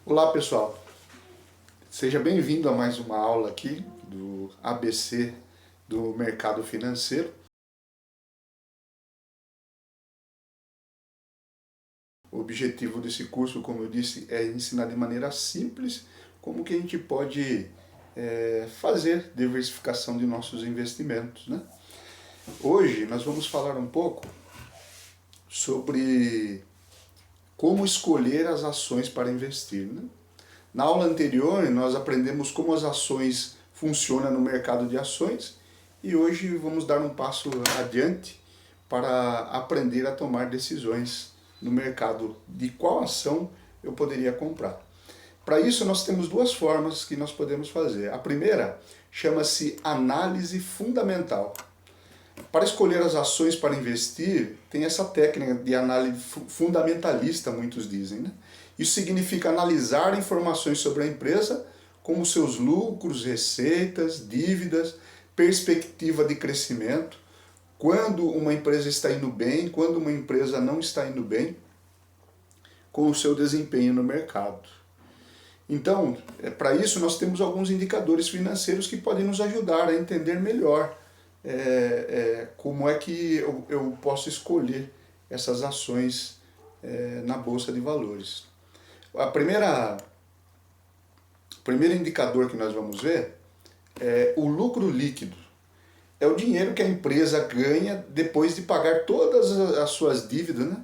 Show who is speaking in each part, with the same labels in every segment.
Speaker 1: Olá pessoal, seja bem-vindo a mais uma aula aqui do ABC do mercado financeiro. O objetivo desse curso, como eu disse, é ensinar de maneira simples como que a gente pode fazer diversificação de nossos investimentos, né? Hoje nós vamos falar um pouco sobre como escolher as ações para investir, né? Na aula anterior, nós aprendemos como as ações funcionam no mercado de ações e hoje vamos dar um passo adiante para aprender a tomar decisões no mercado de qual ação eu poderia comprar. Para isso, nós temos duas formas que nós podemos fazer. A primeira chama-se análise fundamental. Para escolher as ações para investir, tem essa técnica de análise fundamentalista, muitos dizem, né? Isso significa analisar informações sobre a empresa, como seus lucros, receitas, dívidas, perspectiva de crescimento, quando uma empresa está indo bem, quando uma empresa não está indo bem, com o seu desempenho no mercado. Então, para isso nós temos alguns indicadores financeiros que podem nos ajudar a entender melhor como é que eu posso escolher essas ações na Bolsa de Valores. O primeiro indicador que nós vamos ver é o lucro líquido. É o dinheiro que a empresa ganha depois de pagar todas as suas dívidas, né?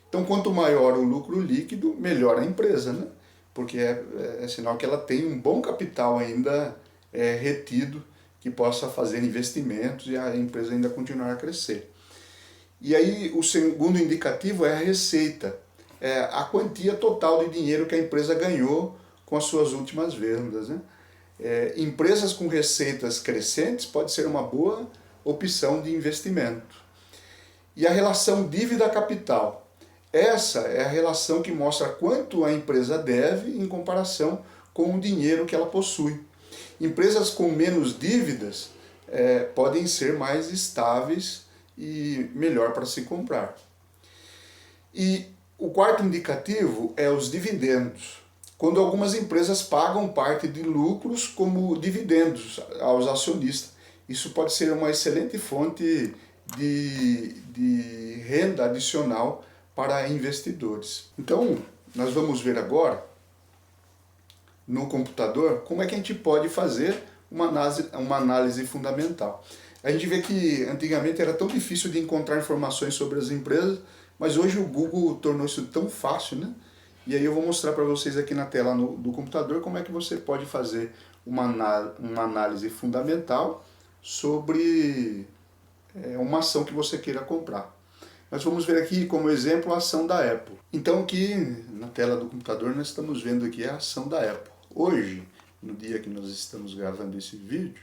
Speaker 1: Então, quanto maior o lucro líquido, melhor a empresa, né? Porque é sinal que ela tem um bom capital ainda retido, que possa fazer investimentos e a empresa ainda continuar a crescer. E aí o segundo indicativo é a receita, é a quantia total de dinheiro que a empresa ganhou com as suas últimas vendas, né? Empresas com receitas crescentes pode ser uma boa opção de investimento. E a relação dívida-capital. Essa é a relação que mostra quanto a empresa deve em comparação com o dinheiro que ela possui. Empresas com menos dívidas podem ser mais estáveis e melhor para se comprar. E o quarto indicativo é os dividendos. Quando algumas empresas pagam parte de lucros como dividendos aos acionistas. Isso pode ser uma excelente fonte de renda adicional para investidores. Então, nós vamos ver agora no computador como é que a gente pode fazer uma análise fundamental. A gente vê que antigamente era tão difícil de encontrar informações sobre as empresas, mas hoje o Google tornou isso tão fácil, né? E aí eu vou mostrar para vocês aqui na tela do computador como é que você pode fazer uma análise fundamental sobre uma ação que você queira comprar. Nós vamos ver aqui como exemplo a ação da Apple. Então aqui na tela do computador nós estamos vendo aqui a ação da Apple. Hoje, no dia que nós estamos gravando esse vídeo,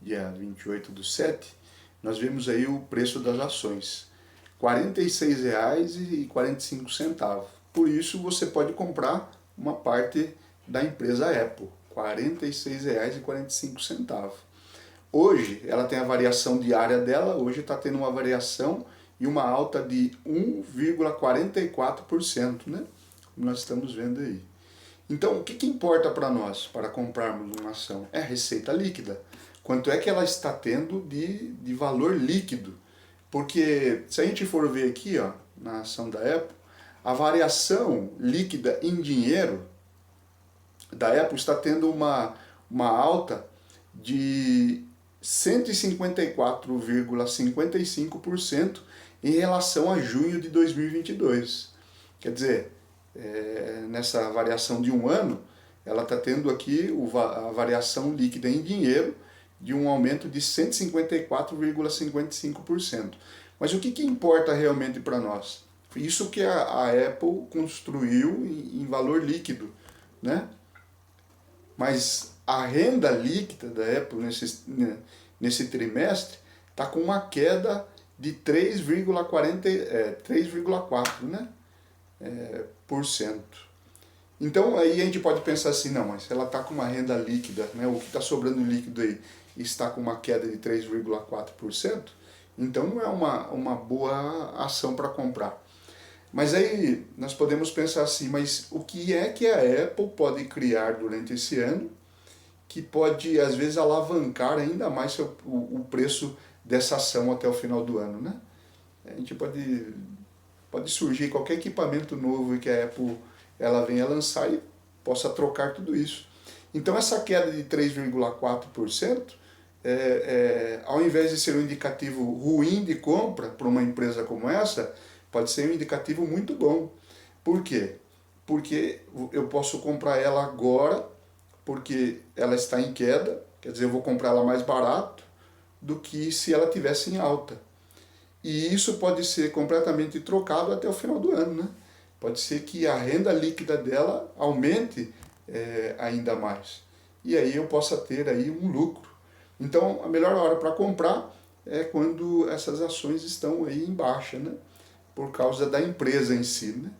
Speaker 1: dia 28/7, nós vemos aí o preço das ações, R$ 46,45. Por isso você pode comprar uma parte da empresa Apple, R$ 46,45. Hoje ela tem a variação diária dela, hoje está tendo uma variação e uma alta de 1,44%, né? Como nós estamos vendo aí. Então, o que importa para nós, para comprarmos uma ação? É a receita líquida. Quanto é que ela está tendo de valor líquido? Porque se a gente for ver aqui, ó, na ação da Apple, a variação líquida em dinheiro da Apple está tendo uma alta de 154,55% em relação a junho de 2022. Quer dizer, nessa variação de um ano, ela está tendo aqui a variação líquida em dinheiro de um aumento de 154,55%. Mas o que importa realmente para nós? Isso que a Apple construiu em valor líquido, né? Mas a renda líquida da Apple nesse trimestre está com uma queda de 3,4%, né? Por cento. Então aí a gente pode pensar assim, não, mas se ela está com uma renda líquida, né, o que está sobrando líquido aí está com uma queda de 3,4%, então não é uma boa ação para comprar. Mas aí nós podemos pensar assim, mas o que é que a Apple pode criar durante esse ano que pode, às vezes, alavancar ainda mais o preço dessa ação até o final do ano, né? A gente pode surgir qualquer equipamento novo que a Apple ela venha lançar e possa trocar tudo isso. Então essa queda de 3,4%, ao invés de ser um indicativo ruim de compra para uma empresa como essa, pode ser um indicativo muito bom. Por quê? Porque eu posso comprar ela agora, porque ela está em queda, quer dizer, eu vou comprar ela mais barato do que se ela tivesse em alta. E isso pode ser completamente trocado até o final do ano, né? Pode ser que a renda líquida dela aumente ainda mais. E aí eu possa ter aí um lucro. Então a melhor hora para comprar é quando essas ações estão aí em baixa, né? Por causa da empresa em si, né?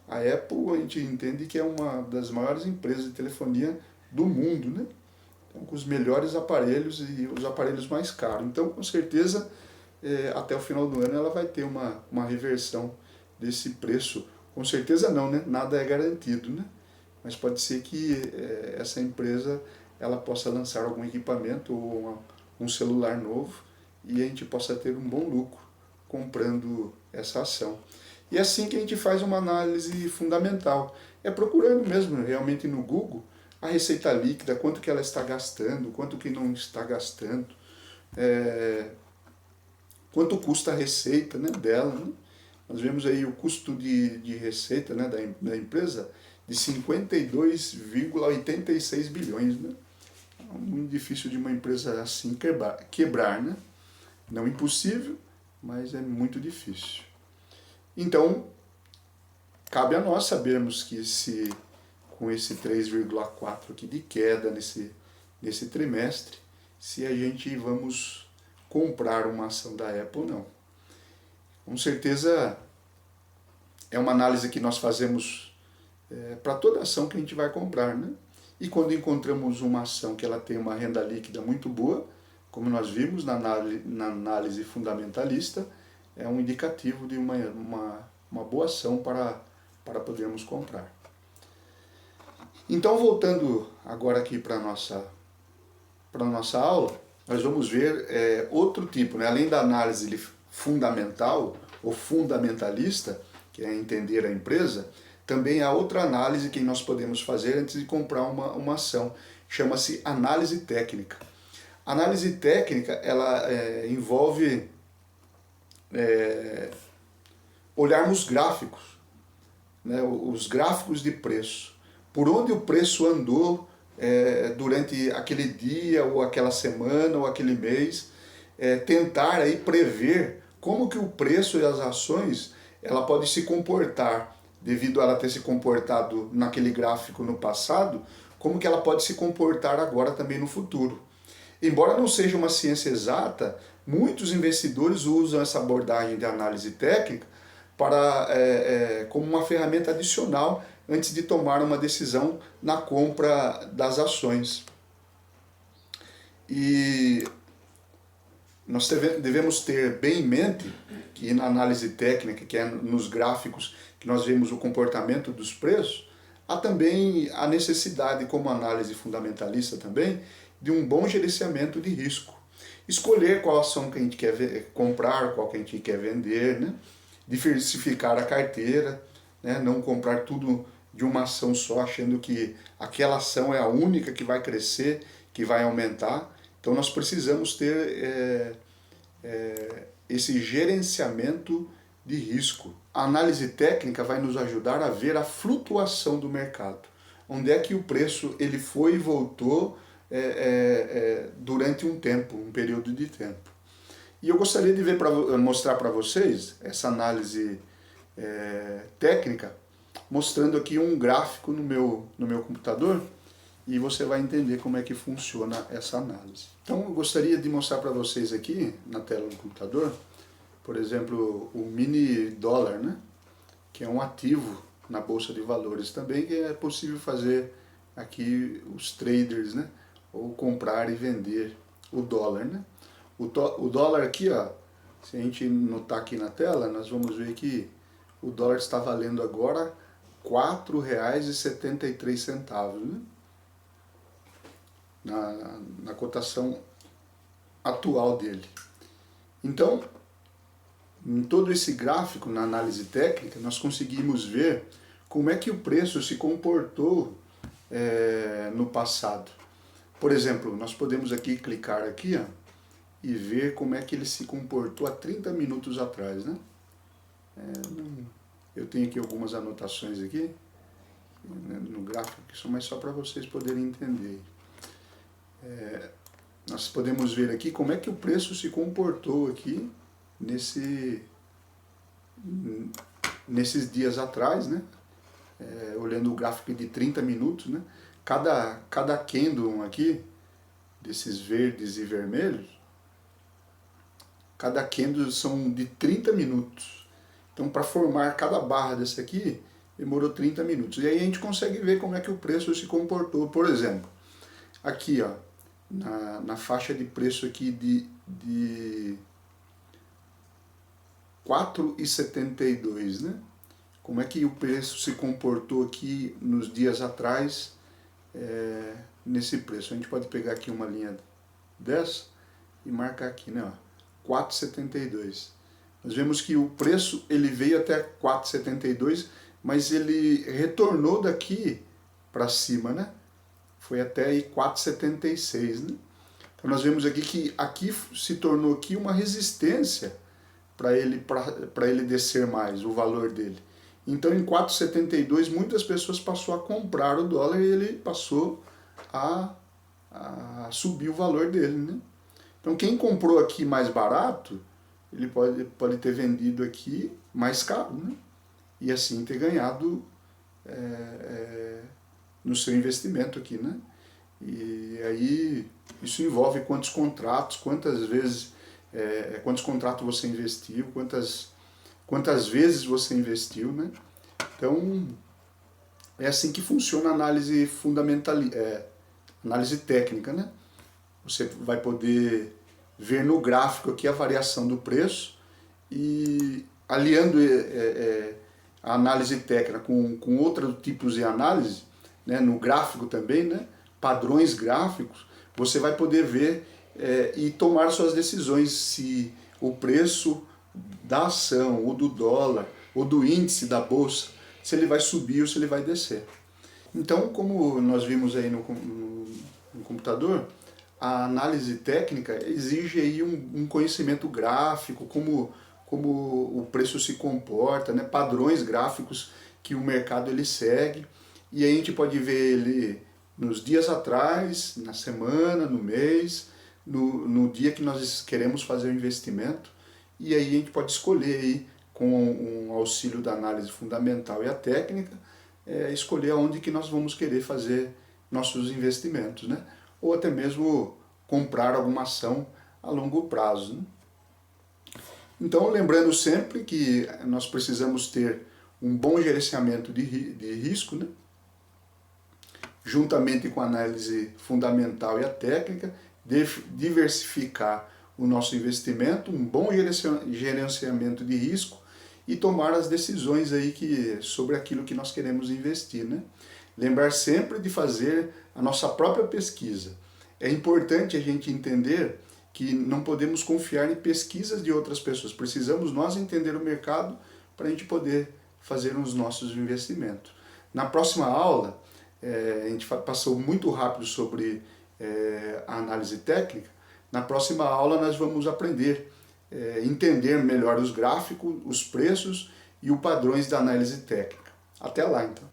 Speaker 1: A Apple a gente entende que é uma das maiores empresas de telefonia do mundo, né? Então, com os melhores aparelhos e os aparelhos mais caros. Então, com certeza, até o final do ano ela vai ter uma reversão desse preço. Com certeza não, né? Nada é garantido, né? Mas pode ser que essa empresa ela possa lançar algum equipamento ou um celular novo e a gente possa ter um bom lucro comprando essa ação. E é assim que a gente faz uma análise fundamental. É procurando mesmo, realmente no Google, a receita líquida, quanto que ela está gastando, quanto que não está gastando, quanto custa a receita, né, dela. Né? Nós vemos aí o custo de receita, né, da empresa de 52,86 bilhões. Né? É muito difícil de uma empresa assim quebrar. Né? Não impossível, mas é muito difícil. Então, cabe a nós sabermos que com esse 3,4 aqui de queda nesse trimestre, se a gente vamos comprar uma ação da Apple ou não. Com certeza é uma análise que nós fazemos para toda ação que a gente vai comprar, né? E quando encontramos uma ação que ela tem uma renda líquida muito boa, como nós vimos na análise fundamentalista, é um indicativo de uma boa ação para podermos comprar. Então, voltando agora aqui para a nossa aula, nós vamos ver outro tipo, né? Além da análise fundamental ou fundamentalista, que é entender a empresa, também há outra análise que nós podemos fazer antes de comprar uma ação, chama-se análise técnica. A análise técnica, ela envolve olharmos gráficos, né, os gráficos de preço, por onde o preço andou durante aquele dia, ou aquela semana, ou aquele mês, tentar aí prever como que o preço e as ações ela pode se comportar, devido a ela ter se comportado naquele gráfico no passado, como que ela pode se comportar agora também no futuro. Embora não seja uma ciência exata, muitos investidores usam essa abordagem de análise técnica como uma ferramenta adicional antes de tomar uma decisão na compra das ações. E nós devemos ter bem em mente que na análise técnica, que é nos gráficos que nós vemos o comportamento dos preços, há também a necessidade, como análise fundamentalista também, de um bom gerenciamento de risco. Escolher qual ação que a gente quer comprar, qual que a gente quer vender, né? Diversificar a carteira, né? Não comprar tudo de uma ação só, achando que aquela ação é a única que vai crescer, que vai aumentar. Então nós precisamos ter esse gerenciamento de risco. A análise técnica vai nos ajudar a ver a flutuação do mercado. Onde é que o preço ele foi e voltou durante um tempo, um período de tempo. E eu gostaria de mostrar para vocês essa análise técnica, mostrando aqui um gráfico no meu computador, e você vai entender como é que funciona essa análise. Então eu gostaria de mostrar para vocês aqui na tela do computador, por exemplo, o mini dólar, né? Que é um ativo na bolsa de valores também, que é possível fazer aqui os traders, né? Ou comprar e vender o dólar, né? O dólar aqui, ó, se a gente notar aqui na tela, nós vamos ver que o dólar está valendo agora R$ 4,73, né? Na cotação atual dele. Então, em todo esse gráfico, na análise técnica, nós conseguimos ver como é que o preço se comportou no passado. Por exemplo, nós podemos aqui clicar aqui, ó, e ver como é que ele se comportou há 30 minutos atrás, né? Eu tenho aqui algumas anotações aqui no gráfico, que são mais só para vocês poderem entender. Nós podemos ver aqui como é que o preço se comportou aqui nesses dias atrás, né? Olhando o gráfico de 30 minutos, né? Cada candle aqui, desses verdes e vermelhos, cada candle são de 30 minutos. Então, para formar cada barra desse aqui, demorou 30 minutos. E aí a gente consegue ver como é que o preço se comportou. Por exemplo, aqui, ó, na faixa de preço aqui de 4,72, né? Como é que o preço se comportou aqui nos dias atrás nesse preço. A gente pode pegar aqui uma linha dessa e marcar aqui, né? 4,72. Nós vemos que o preço ele veio até 4,72, mas ele retornou daqui para cima, né? Foi até aí 4,76, né? Então nós vemos aqui que aqui se tornou aqui uma resistência para ele descer mais, o valor dele. Então em 4,72 muitas pessoas passaram a comprar o dólar e ele passou a subir o valor dele, né? Então quem comprou aqui mais barato, ele pode ter vendido aqui mais caro, né? E assim ter ganhado no seu investimento aqui, né? E aí isso envolve quantos contratos, quantas vezes, quantos contratos você investiu, quantas vezes você investiu, né? Então é assim que funciona a análise fundamental, análise técnica, né? Você vai poder ver no gráfico aqui a variação do preço e aliando a análise técnica com outros tipos de análise, né, no gráfico também, né, padrões gráficos, você vai poder ver e tomar suas decisões se o preço da ação, ou do dólar, ou do índice da bolsa, se ele vai subir ou se ele vai descer. Então, como nós vimos aí no computador, a análise técnica exige aí um conhecimento gráfico, como o preço se comporta, né? Padrões gráficos que o mercado ele segue, e aí a gente pode ver ele nos dias atrás, na semana, no mês, no dia que nós queremos fazer o investimento, e aí a gente pode escolher aí, com o auxílio da análise fundamental e a técnica, escolher aonde que nós vamos querer fazer nossos investimentos, né? Ou até mesmo comprar alguma ação a longo prazo, né? Então, lembrando sempre que nós precisamos ter um bom gerenciamento de risco, né? Juntamente com a análise fundamental e a técnica, diversificar o nosso investimento, um bom gerenciamento de risco e tomar as decisões aí sobre aquilo que nós queremos investir, né? Lembrar sempre de fazer a nossa própria pesquisa. É importante a gente entender que não podemos confiar em pesquisas de outras pessoas. Precisamos nós entender o mercado para a gente poder fazer os nossos investimentos. Na próxima aula, a gente passou muito rápido sobre a análise técnica. Na próxima aula nós vamos aprender, entender melhor os gráficos, os preços e os padrões da análise técnica. Até lá então.